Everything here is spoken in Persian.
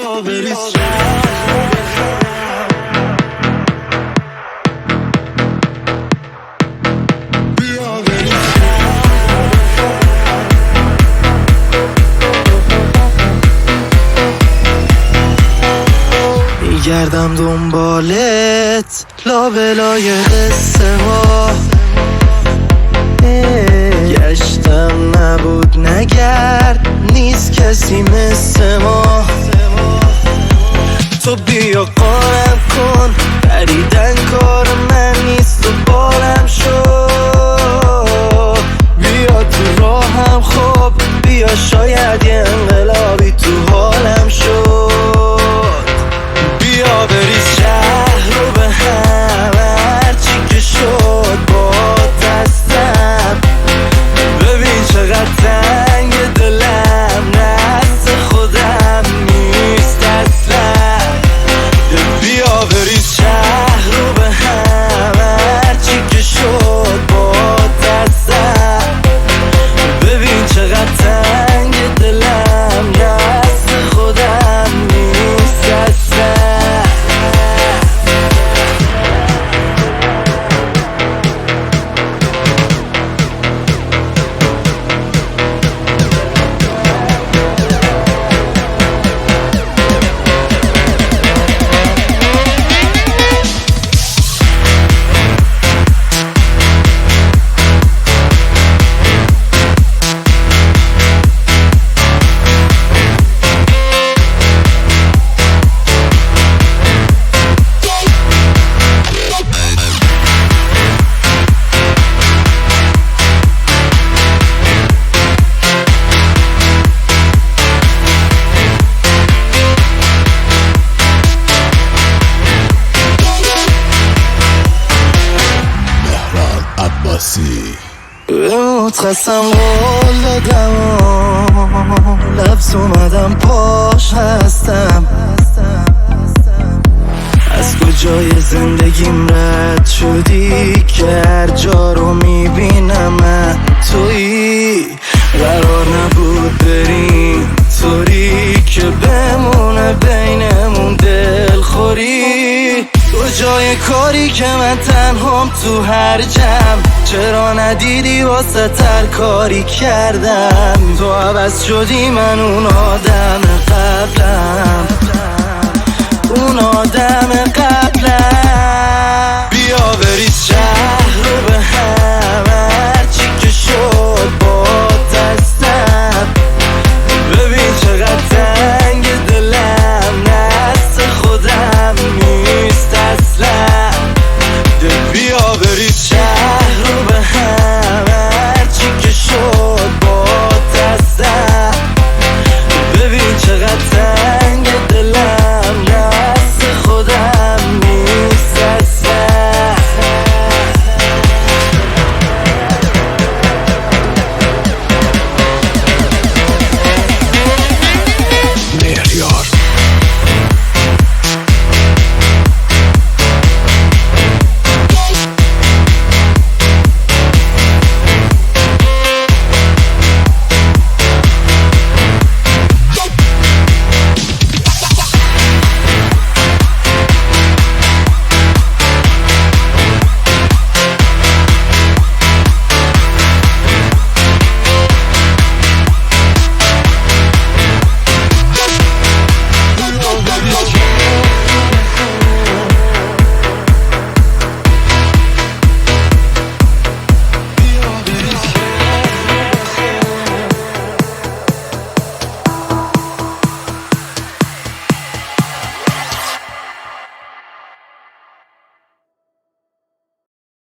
بیا بریز گردم دنبالت لابلای قصه ها گشتم نبود نگرد نیست کسی مثل ما تو بیا قارم کن پریدن کار من نیست و بارم شو بیا تو راهم خوب بیا شاید یه انقلابی تو حالم شد بیا بریز شهر رو به هم هرچی که شد با دستم ببین چقدر تنگ دلم نست خودم نیست اصلا بیا بریز شهر رو به هم هرچی که شد با دستم ببین چقدر تنگ دلم نست خودم نیست اصلا متخصم قول دادم لفظ اومدم پاش هستم از کجای زندگیم رد شدی که هر جا رو میبینم من تویی قرار نبود بریم طوری که بمونه بینمون دلخوری کجای کاری که من تنهام تو هر جمع چرا ندیدی واسه تر کاری کردم تو عوض شدی من اون آدمه